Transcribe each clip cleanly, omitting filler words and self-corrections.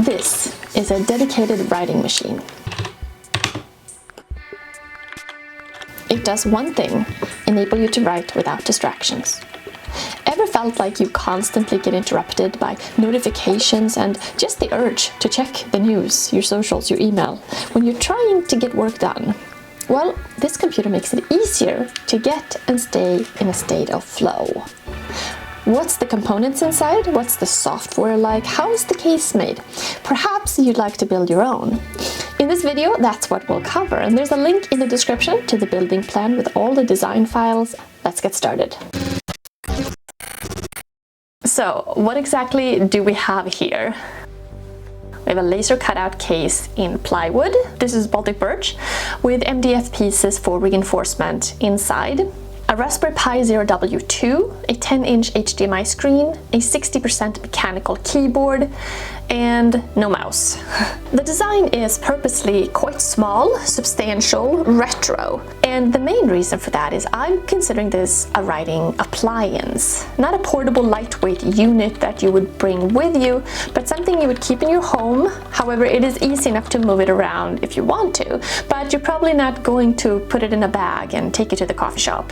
This is a dedicated writing machine. It does one thing: enable you to write without distractions. Ever felt like you constantly get interrupted by notifications and just the urge to check the news, your socials, your email, when you're trying to get work done? Well, this computer makes it easier to get and stay in a state of flow. What's the components inside? What's the software like? How is the case made? Perhaps you'd like to build your own. In this video, that's what we'll cover, and there's a link in the description to the building plan with all the design files. Let's get started. So, what exactly do we have here? We have a laser cutout case in plywood. This is Baltic Birch with MDF pieces for reinforcement inside. A Raspberry Pi 0W2, a 10-inch HDMI screen, a 60% mechanical keyboard, and no mouse. The design is purposely quite small, substantial, retro. And the main reason for that is I'm considering this a writing appliance. Not a portable lightweight unit that you would bring with you, but something you would keep in your home. However, it is easy enough to move it around if you want to, but you're probably not going to put it in a bag and take it to the coffee shop.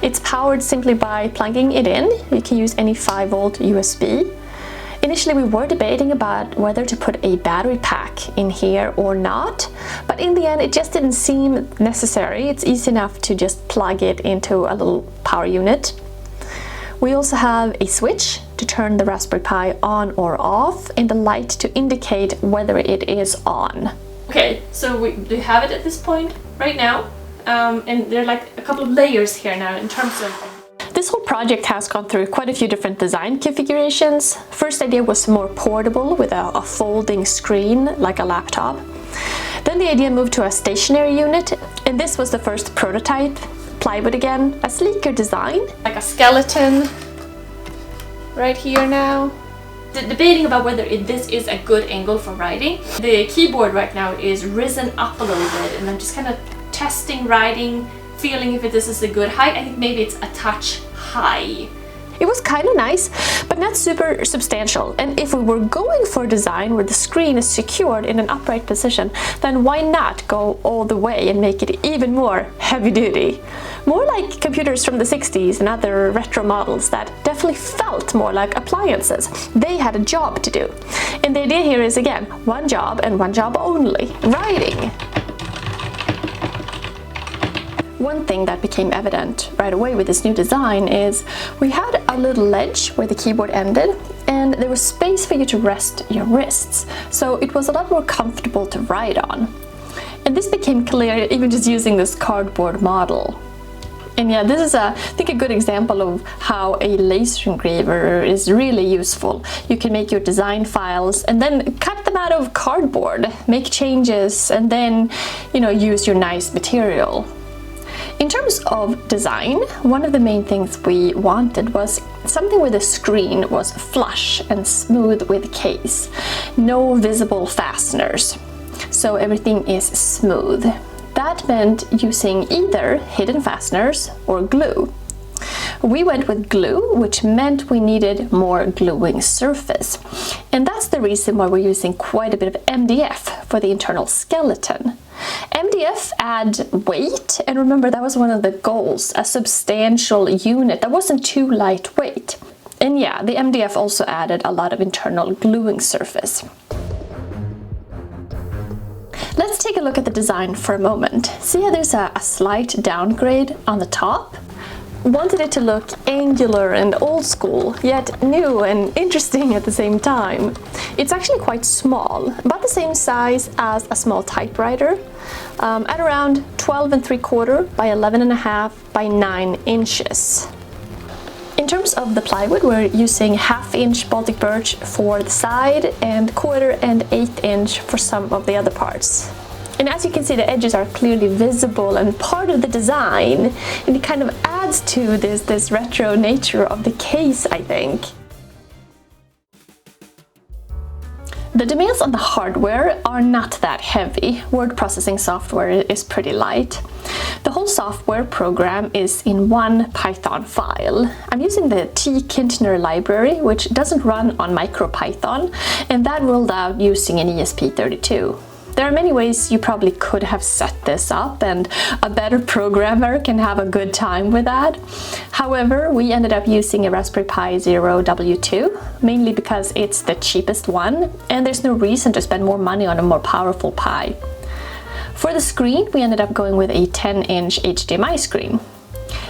It's powered simply by plugging it in. You can use any 5-volt USB. Initially, we were debating about whether to put a battery pack in here or not, but in the end, it just didn't seem necessary. It's easy enough to just plug it into a little power unit. We also have a switch to turn the Raspberry Pi on or off, and the light to indicate whether it is on. Okay, so we have it at this point right now. And there are like a couple of layers here now in terms of... This whole project has gone through quite a few different design configurations. First idea was more portable with a folding screen like a laptop. Then the idea moved to a stationary unit, and this was the first prototype. Plywood again, a sleeker design. Like a skeleton right here now. Debating about whether this is a good angle for writing. The keyboard right now is risen up a little bit, and I'm just kind of testing writing, feeling if this is a good height. I think maybe it's a touch high. It was kind of nice, but not super substantial. And if we were going for a design where the screen is secured in an upright position, then why not go all the way and make it even more heavy duty? More like computers from the 60s and other retro models that definitely felt more like appliances. They had a job to do. And the idea here is, again, one job and one job only: writing. One thing that became evident right away with this new design is we had a little ledge where the keyboard ended, and there was space for you to rest your wrists, so it was a lot more comfortable to write on. And this became clear even just using this cardboard model. And yeah, this is I think a good example of how a laser engraver is really useful. You can make your design files and then cut them out of cardboard, make changes, and then, use your nice material. In terms of design, one of the main things we wanted was something where the screen was flush and smooth with the case. No visible fasteners. So everything is smooth. That meant using either hidden fasteners or glue. We went with glue, which meant we needed more gluing surface. And that's the reason why we're using quite a bit of MDF for the internal skeleton. MDF adds weight, and remember that was one of the goals, a substantial unit that wasn't too lightweight. And yeah, the MDF also added a lot of internal gluing surface. Let's take a look at the design for a moment. See how there's a slight downgrade on the top? Wanted it to look angular and old school, yet new and interesting at the same time. It's actually quite small, about the same size as a small typewriter, at around 12 3/4 by 11.5 by 9 inches. In terms of the plywood, we're using 1/2-inch Baltic Birch for the side and 1/4 and 1/8 inch for some of the other parts. And as you can see, the edges are clearly visible and part of the design, and it kind of adds to this retro nature of the case, I think. The demands on the hardware are not that heavy. Word processing software is pretty light. The whole software program is in one Python file. I'm using the T-Kintner library, which doesn't run on MicroPython, and that rolled out using an ESP32. There are many ways you probably could have set this up, and a better programmer can have a good time with that. However, we ended up using a Raspberry Pi Zero W2, mainly because it's the cheapest one, and there's no reason to spend more money on a more powerful Pi. For the screen, we ended up going with a 10-inch HDMI screen.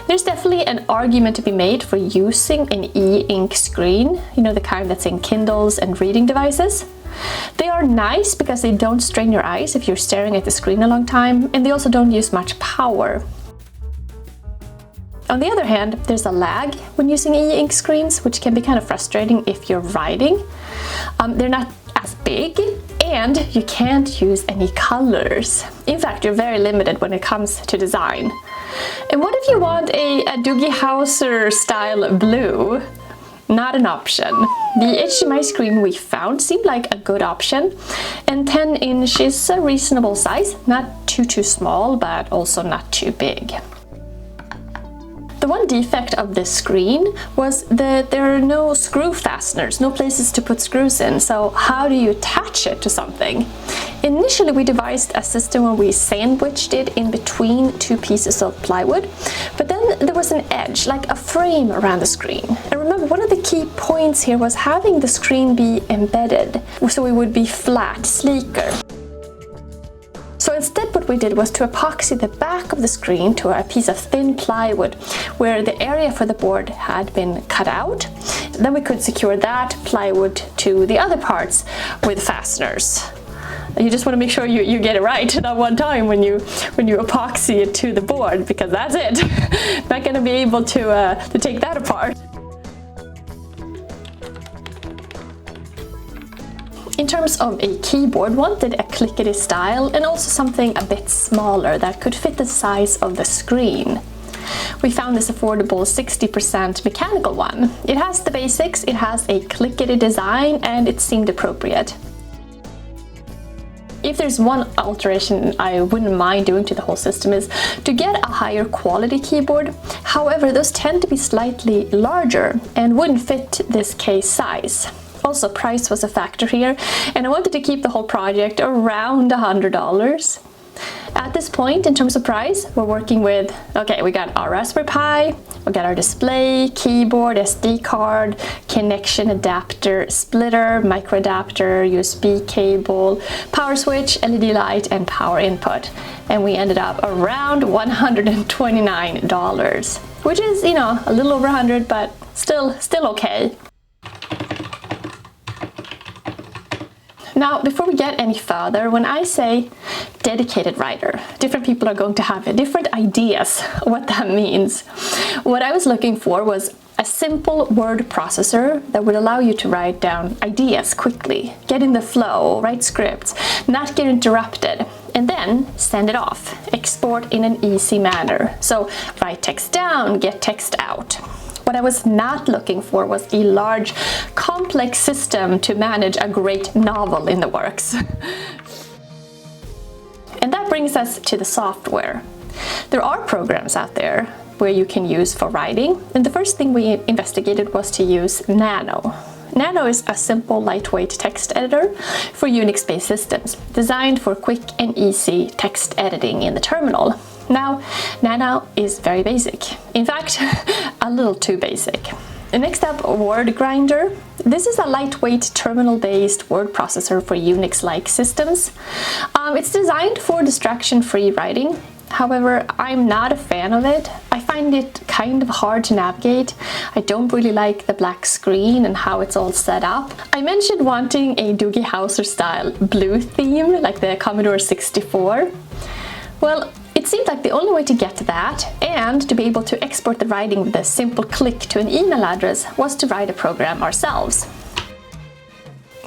There's definitely an argument to be made for using an e-ink screen, you know, the kind that's in Kindles and reading devices. They are nice because they don't strain your eyes if you're staring at the screen a long time, and they also don't use much power. On the other hand, there's a lag when using e-ink screens, which can be kind of frustrating if you're writing. They're not as big, and you can't use any colors. In fact, you're very limited when it comes to design. And what if you want a Doogie Howser style blue? Not an option. The HDMI screen we found seemed like a good option, and 10-inch is a reasonable size, not too small, but also not too big. The one defect of this screen was that there are no screw fasteners, no places to put screws in, so how do you attach it to something? Initially we devised a system where we sandwiched it in between two pieces of plywood, but then there was an edge, like a frame around the screen. And remember, one of the key points here was having the screen be embedded, so it would be flat, sleeker. So instead what we did was to epoxy the back of the screen to a piece of thin plywood where the area for the board had been cut out. Then we could secure that plywood to the other parts with fasteners. You just want to make sure you get it right that one time when you epoxy it to the board, because that's it. Not going to be able to take that apart. In terms of a keyboard, wanted a clickety style and also something a bit smaller that could fit the size of the screen. We found this affordable 60% mechanical one. It has the basics, it has a clickety design, and it seemed appropriate. If there's one alteration I wouldn't mind doing to the whole system is to get a higher quality keyboard. However, those tend to be slightly larger and wouldn't fit this case size. Also, price was a factor here, and I wanted to keep the whole project around $100. At this point, in terms of price, we're working with, okay, we got our Raspberry Pi, we got our display, keyboard, SD card, connection adapter, splitter, micro adapter, USB cable, power switch, LED light, and power input. And we ended up around $129, which is, you know, a little over 100, but still okay. Now, before we get any further, when I say dedicated writer, different people are going to have different ideas what that means. What I was looking for was a simple word processor that would allow you to write down ideas quickly, get in the flow, write scripts, not get interrupted, and then send it off, export in an easy manner. So write text down, get text out. What I was not looking for was a large, complex system to manage a great novel in the works. And that brings us to the software. There are programs out there where you can use for writing, and the first thing we investigated was to use Nano. Nano is a simple, lightweight text editor for Unix-based systems, designed for quick and easy text editing in the terminal. Now, Nano is very basic. In fact, a little too basic. Next up, Word Grinder. This is a lightweight terminal-based word processor for Unix-like systems. It's designed for distraction-free writing. However, I'm not a fan of it. I find it kind of hard to navigate. I don't really like the black screen and how it's all set up. I mentioned wanting a Doogie Howser style blue theme, like the Commodore 64. Well, it seemed like the only way to get that, and to be able to export the writing with a simple click to an email address, was to write a program ourselves.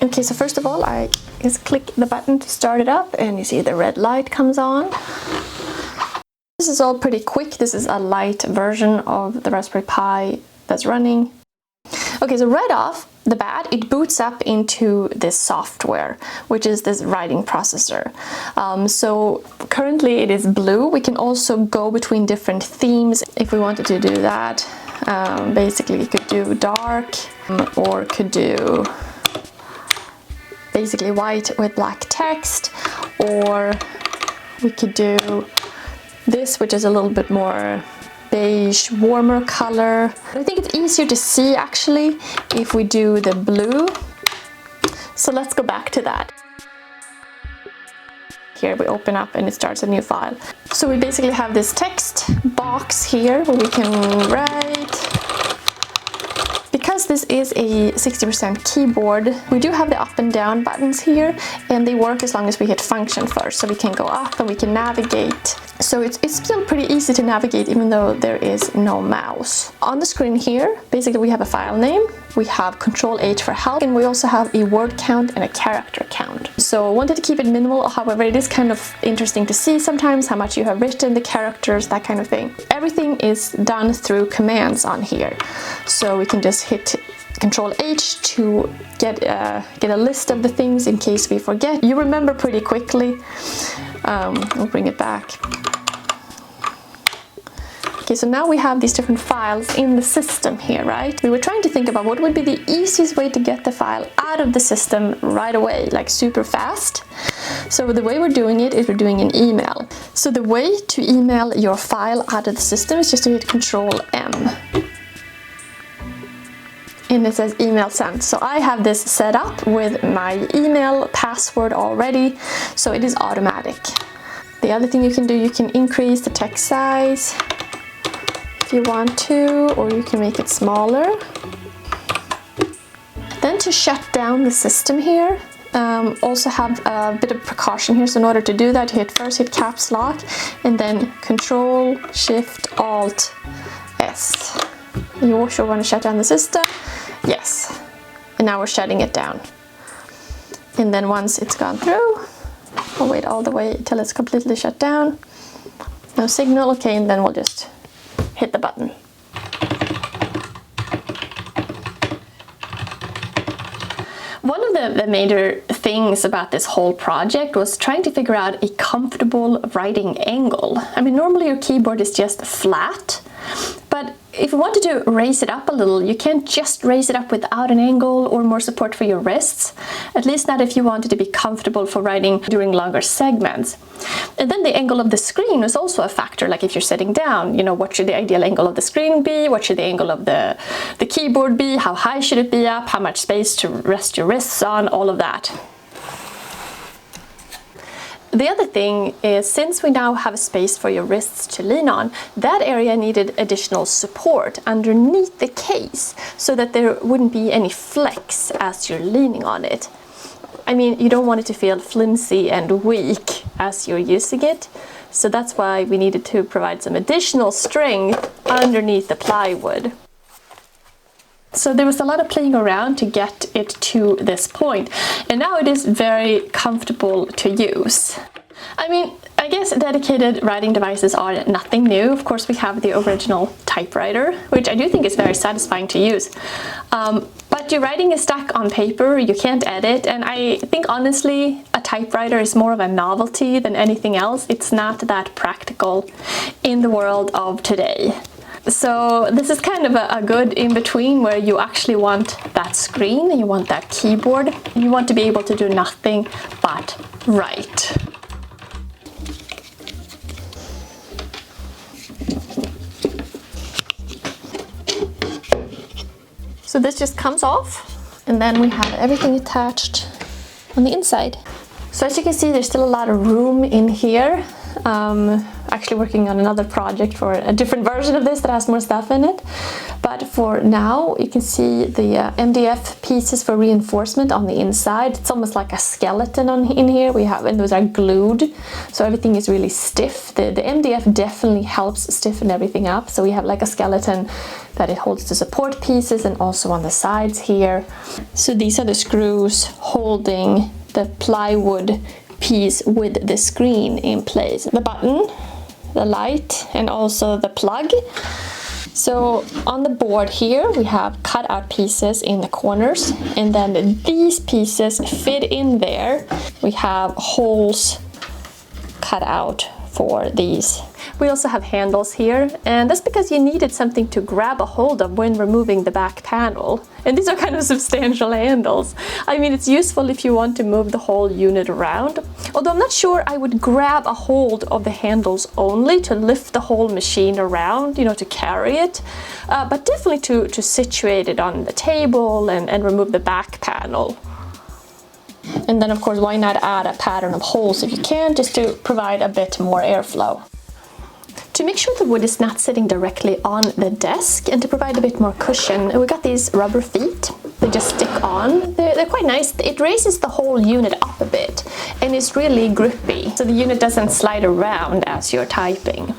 Okay, so first of all, I just click the button to start it up, and you see the red light comes on. This is all pretty quick. This is a light version of the Raspberry Pi that's running. Okay, so right off, the bad, it boots up into this software, which is this writing processor. So currently it is blue. We can also go between different themes if we wanted to do that. Basically, we could do dark, or could do basically white with black text, or we could do this, which is a little bit more beige, warmer color. I think it's easier to see actually if we do the blue. So let's go back to that. Here we open up and it starts a new file. So we basically have this text box here where we can write. Because this is a 60% keyboard, we do have the up and down buttons here, and they work as long as we hit function first. So we can go up and we can navigate. So it's still pretty easy to navigate even though there is no mouse. On the screen here, basically we have a file name, we have Control-H for help, and we also have a word count and a character count. So I wanted to keep it minimal, however it is kind of interesting to see sometimes how much you have written, the characters, that kind of thing. Everything is done through commands on here. So we can just hit Control-H to get a list of the things in case we forget. You remember pretty quickly. We'll bring it back. Okay, so now we have these different files in the system here, right? We were trying to think about what would be the easiest way to get the file out of the system right away, like super fast. So the way we're doing it is we're doing an email. So the way to email your file out of the system is just to hit Control-M. And it says email sent. So I have this set up with my email password already, so it is automatic. The other thing you can do, you can increase the text size if you want to, or you can make it smaller. Then to shut down the system here, also have a bit of precaution here. So in order to do that, you first hit caps lock and then Control Shift Alt S. You also want to shut down the system. Yes. And now we're shutting it down. And then once it's gone through, we'll wait all the way till it's completely shut down. No signal, okay, and then we'll just hit the button. One of the major things about this whole project was trying to figure out a comfortable writing angle. I mean, normally your keyboard is just flat, but if you wanted to raise it up a little, you can't just raise it up without an angle or more support for your wrists. At least not if you wanted to be comfortable for writing during longer segments. And then the angle of the screen is also a factor, like if you're sitting down, you know, what should the ideal angle of the screen be? What should the angle of the keyboard be? How high should it be up? How much space to rest your wrists on? All of that. The other thing is, since we now have a space for your wrists to lean on, that area needed additional support underneath the case so that there wouldn't be any flex as you're leaning on it. I mean, you don't want it to feel flimsy and weak as you're using it, so that's why we needed to provide some additional strength underneath the plywood. So there was a lot of playing around to get it to this point, and now it is very comfortable to use. I mean, I guess dedicated writing devices are nothing new. Of course, we have the original typewriter, which I do think is very satisfying to use. But your writing is stuck on paper, you can't edit, and I think honestly a typewriter is more of a novelty than anything else. It's not that practical in the world of today. So this is kind of a good in-between where you actually want that screen, you want that keyboard, you want to be able to do nothing but write. So this just comes off, and then we have everything attached on the inside. So as you can see, there's still a lot of room in here. Actually working on another project for a different version of this that has more stuff in it. But for now, you can see the MDF pieces for reinforcement on the inside. It's almost like a skeleton in here. And those are glued, so everything is really stiff. The MDF definitely helps stiffen everything up. So we have like a skeleton that it holds the support pieces, and also on the sides here. So these are the screws holding the plywood piece with the screen in place. The button, the light, and also the plug. So on the board here we have cut out pieces in the corners, and then these pieces fit in there. We have holes cut out for these. We also have handles here, and that's because you needed something to grab a hold of when removing the back panel. And these are kind of substantial handles. I mean, it's useful if you want to move the whole unit around. Although I'm not sure I would grab a hold of the handles only to lift the whole machine around, you know, to carry it. But definitely to situate it on the table and remove the back panel. And then of course, why not add a pattern of holes if you can, just to provide a bit more airflow. To make sure the wood is not sitting directly on the desk and to provide a bit more cushion, we got these rubber feet. They just stick on. They're quite nice. It raises the whole unit up a bit and it's really grippy, so the unit doesn't slide around as you're typing.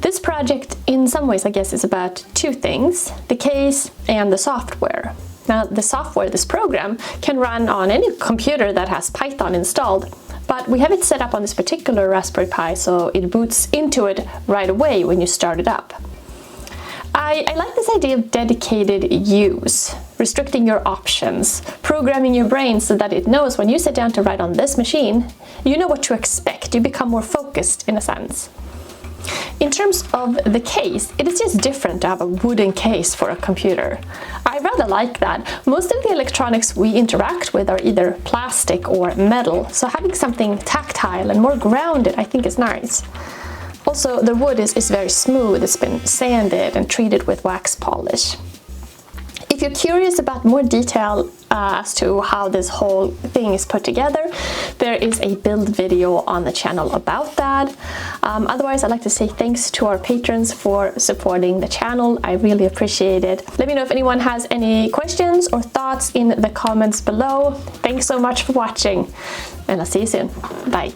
This project, in some ways, I guess, is about two things: the case and the software. Now, the software, this program, can run on any computer that has Python installed, but we have it set up on this particular Raspberry Pi, so it boots into it right away when you start it up. I like this idea of dedicated use, restricting your options, programming your brain so that it knows when you sit down to write on this machine, you know what to expect. You become more focused in a sense. In terms of the case, it is just different to have a wooden case for a computer. I rather like that. Most of the electronics we interact with are either plastic or metal, so having something tactile and more grounded I think is nice. Also, the wood is very smooth. It's been sanded and treated with wax polish. If you're curious about more detail as to how this whole thing is put together, there is a build video on the channel about that. Otherwise, I'd like to say thanks to our patrons for supporting the channel. I really appreciate it. Let me know if anyone has any questions or thoughts in the comments below. Thanks so much for watching, and I'll see you soon. Bye.